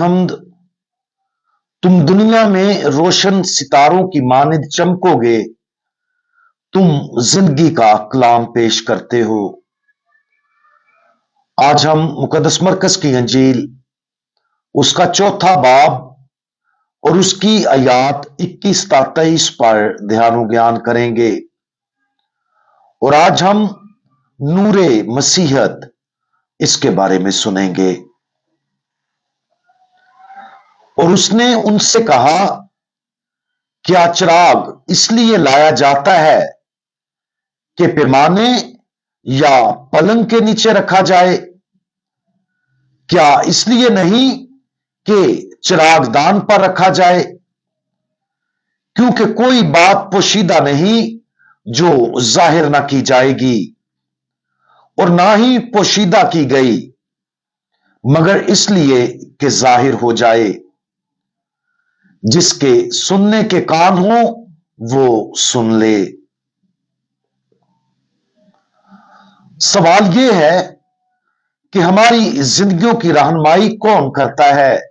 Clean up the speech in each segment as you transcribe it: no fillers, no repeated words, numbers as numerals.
हमद तुम दुनिया में रोशन सितारों की मानिंद चमकोगे। तुम जिंदगी का कलाम पेश करते हो। आज हम मुकद्दस मरकज की अंजील उसका चौथा बाब और उसकी आयात 21 ता 23 पर ध्यान ज्ञान करेंगे। और आज हम नूरे मसीहत इसके बारे में सुनेंगे। और उसने उनसे कहा, क्या चिराग इसलिए लाया जाता है कि पैमाने या पलंग के नीचे रखा जाए? क्या इसलिए नहीं कि चिरागदान पर रखा जाए? क्योंकि कोई बात पोशीदा नहीं जो जाहिर ना की जाएगी, और ना ही पोशीदा की गई, मगर इसलिए कि जाहिर हो जाए। जिसके सुनने के कान हो वो सुन ले। सवाल यह है कि हमारी जिंदगियों की रहनुमाई कौन करता है?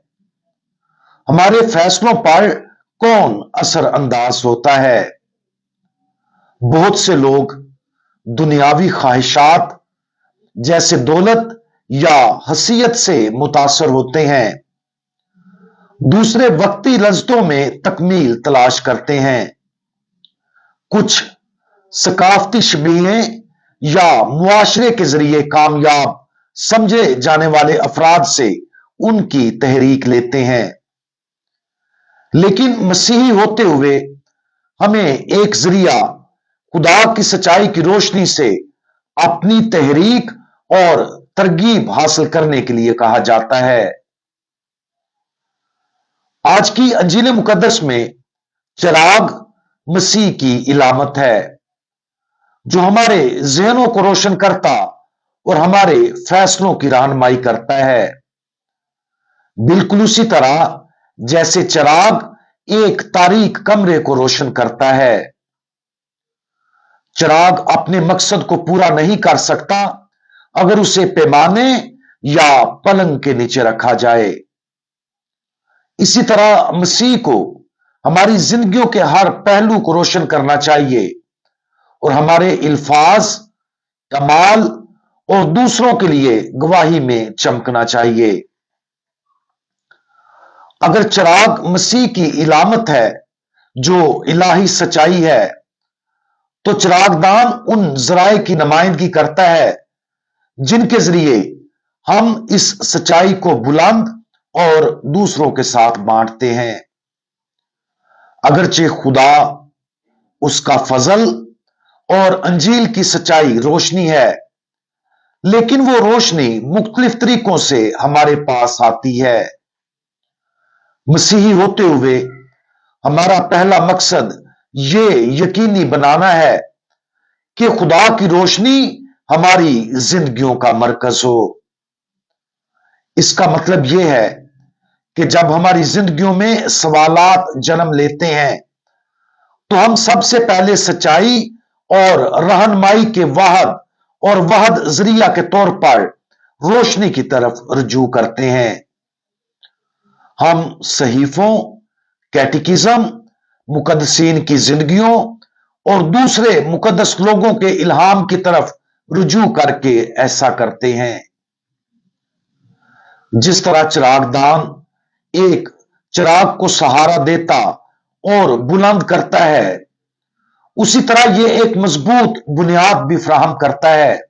हमारे फैसलों पर कौन असर अंदाज होता है? बहुत से लोग दुनियावी ख्वाहिशात जैसे दौलत या हसीयत से मुतासर होते हैं। दूसरे वक्ती लज्जतों में तकमील तलाश करते हैं। कुछ सकाफती शबीहें या मुआशरे के जरिए कामयाब समझे जाने वाले अफराद से उनकी तहरीक लेते हैं। लेकिन मसीही होते हुए हमें एक जरिया खुदा की सच्चाई की रोशनी से अपनी तहरीक और तरगीब हासिल करने के लिए कहा जाता है। आज की अंजील मुकद्दस में चिराग मसीह की इलामत है, जो हमारे जहनों को रोशन करता और हमारे फैसलों की रहनुमाई करता है। बिल्कुल उसी तरह जैसे चिराग एक तारीक कमरे को रोशन करता है। चिराग अपने मकसद को पूरा नहीं कर सकता अगर उसे पैमाने या पलंग के नीचे रखा जाए। इसी तरह मसीह को हमारी जिंदगियों के हर पहलू को रोशन करना चाहिए और हमारे इल्फाज, कमाल और दूसरों के लिए गवाही में चमकना चाहिए। अगर चिराग मसीह की इलामत है जो इलाही सच्चाई है, तो चिरागदान उन जराए की नुमाइंदगी करता है जिनके जरिए हम इस सच्चाई को बुलंद और दूसरों के साथ बांटते हैं। अगरचे खुदा, उसका फजल और अंजील की सच्चाई रोशनी है, लेकिन वो रोशनी मुख्तलिफ तरीकों से हमारे पास आती है। मसीही होते हुए हमारा पहला मकसद ये यकीनी बनाना है कि खुदा की रोशनी हमारी जिंदगियों का मरकज हो। इसका मतलब यह है कि जब हमारी जिंदगियों में सवालात जन्म लेते हैं, तो हम सबसे पहले सच्चाई और रहनुमाई के वाहद और वहद जरिया के तौर पर रोशनी की तरफ रुजू करते हैं। हम सहीफों, कैटिकिज्म, मुकद्दसीन की जिंदगियों और दूसरे मुकद्दस लोगों के इल्हाम की तरफ रुजू करके ऐसा करते हैं। जिस तरह चिरागदान एक चिराग को सहारा देता और बुलंद करता है, उसी तरह यह एक मजबूत बुनियाद भी फराहम करता है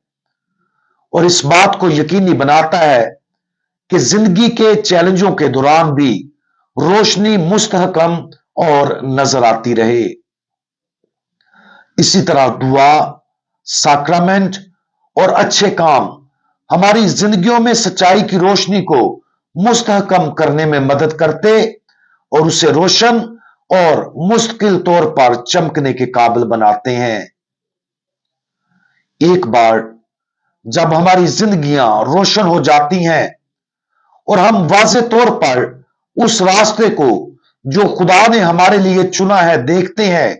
और इस बात को यकीनी बनाता है कि जिंदगी के चैलेंजों के दौरान भी रोशनी मुस्तहकम और नजर आती रहे। इसी तरह दुआ, साक्रामेंट और अच्छे काम हमारी जिंदगियों में सच्चाई की रोशनी को मुस्तहकम करने में मदद करते और उसे रोशन और मुस्तकिल तौर पर चमकने के काबिल बनाते हैं। एक बार जब हमारी जिंदगियां रोशन हो जाती हैं और हम वाज़े तौर पर उस रास्ते को जो खुदा ने हमारे लिए चुना है देखते हैं,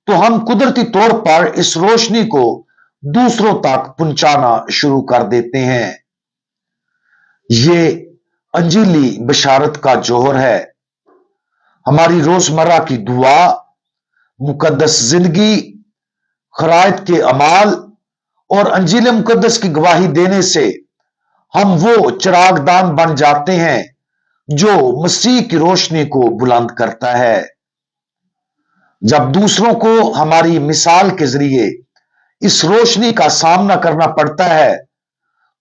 तो हम कुदरती तौर पर इस रोशनी को दूसरों तक पहुंचाना शुरू कर देते हैं। ये अंजीली बशारत का जौहर है। हमारी रोजमर्रा की दुआ, मुकद्दस जिंदगी, खरायत के अमाल और अंजील मुकद्दस की गवाही देने से हम वो चिरागदान बन जाते हैं जो मसीह की रोशनी को बुलंद करता है। जब दूसरों को हमारी मिसाल के जरिए इस रोशनी का सामना करना पड़ता है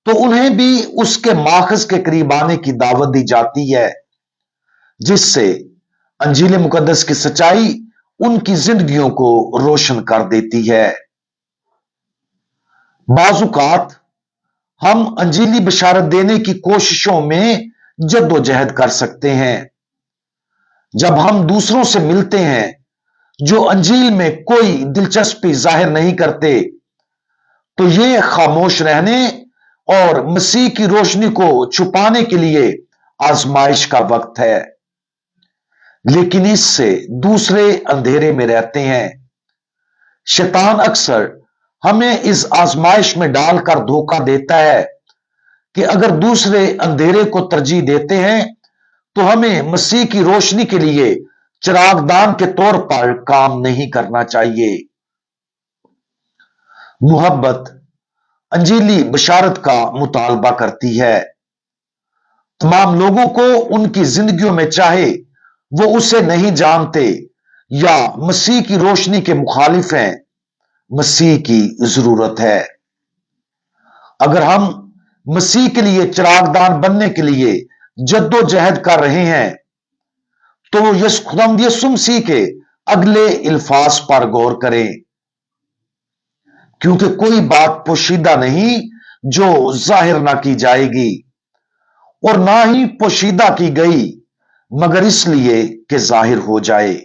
तो उन्हें भी उसके माखज के करीब आने की दावत दी जाती है, जिससे अंजील मुकद्दस की सच्चाई उनकी जिंदगियों को रोशन कर देती है। बाजुकात हम अंजीली बशारत देने की कोशिशों में जद्दोजहद कर सकते हैं। जब हम दूसरों से मिलते हैं जो अंजील में कोई दिलचस्पी जाहिर नहीं करते तो ये खामोश रहने और मसीह की रोशनी को छुपाने के लिए आजमाइश का वक्त है, लेकिन इससे दूसरे अंधेरे में रहते हैं। शैतान अक्सर हमें इस आजमाइश में डालकर धोखा देता है कि अगर दूसरे अंधेरे को तरजीह देते हैं तो हमें मसीह की रोशनी के लिए चिरागदान के तौर पर काम नहीं करना चाहिए। मोहब्बत अंजीली बशारत का मुतालबा करती है। तमाम लोगों को उनकी जिंदगियों में, चाहे वो उसे नहीं जानते या मसीह की रोशनी के मुखालिफ हैं, मसीह की जरूरत है। अगर हम मसीह के लिए चिरागदान बनने के लिए जद्दोजहद कर रहे हैं तो खुदावंद यीशु मसीह के अगले अल्फाज पर गौर करें, क्योंकि कोई बात पोशीदा नहीं जो जाहिर ना की जाएगी और ना ही पोशीदा की गई मगर इसलिए कि जाहिर हो जाए।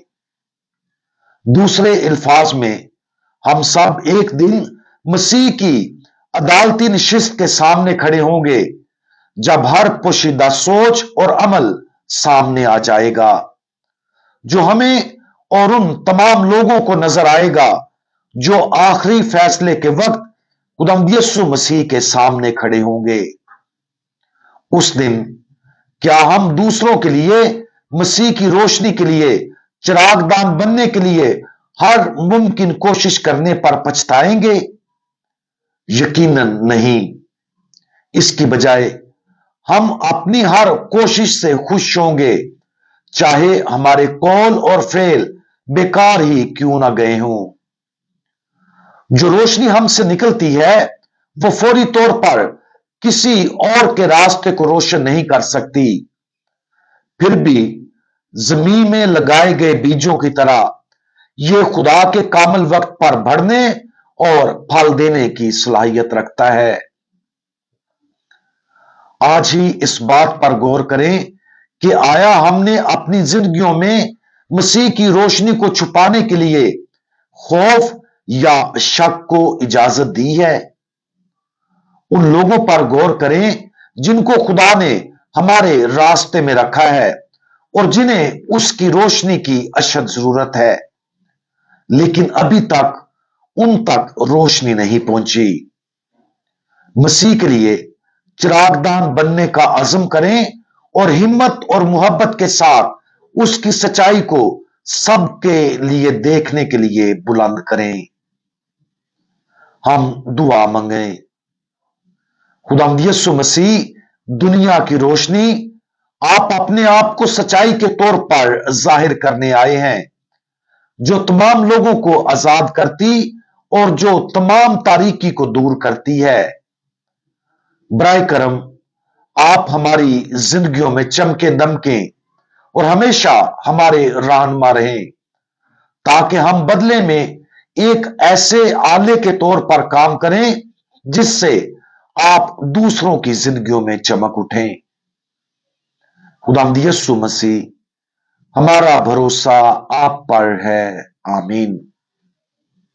दूसरे अल्फाज में हम सब एक दिन मसीह की अदालती नशिस्त के सामने खड़े होंगे, जब हर पोशीदा सोच और अमल सामने आ जाएगा जो हमें और उन तमाम लोगों को नजर आएगा जो आखिरी फैसले के वक्त खुदावंद यीशु मसीह के सामने खड़े होंगे। उस दिन क्या हम दूसरों के लिए, मसीह की रोशनी के लिए चिरागदान बनने के लिए हर मुमकिन कोशिश करने पर पछताएंगे? यकीनन नहीं। इसकी बजाय हम अपनी हर कोशिश से खुश होंगे, चाहे हमारे कौल और फेल बेकार ही क्यों ना गए हों। जो रोशनी हमसे निकलती है वो फौरी तौर पर किसी और के रास्ते को रोशन नहीं कर सकती, फिर भी जमीन में लगाए गए बीजों की तरह यह खुदा के कामल वक्त पर बढ़ने और फल देने की सलाहियत रखता है। आज ही इस बात पर गौर करें कि आया हमने अपनी जिंदगियों में मसीह की रोशनी को छुपाने के लिए खौफ या शक को इजाजत दी है? उन लोगों पर गौर करें जिनको खुदा ने हमारे रास्ते में रखा है और जिन्हें उसकी रोशनी की अशद जरूरत है, लेकिन अभी तक उन तक रोशनी नहीं पहुंची। मसीह के लिए चिरागदान बनने का अज़म करें और हिम्मत और मोहब्बत के साथ उसकी सच्चाई को सबके लिए देखने के लिए बुलंद करें। हम दुआ मांगें। खुदावंद यीशु मसीह दुनिया की रोशनी, आप अपने आप को सच्चाई के तौर पर जाहिर करने आए हैं, जो तमाम लोगों को आजाद करती और जो तमाम तारीकी को दूर करती है। बराए करम आप हमारी जिंदगियों में चमके दमके और हमेशा हमारे रहनुमा रहें, ताकि हम बदले में एक ऐसे आले के तौर पर काम करें जिससे आप दूसरों की जिंदगियों में चमक उठें। खुदावंद यीशु मसीह, हमारा भरोसा आप पर है। आमीन।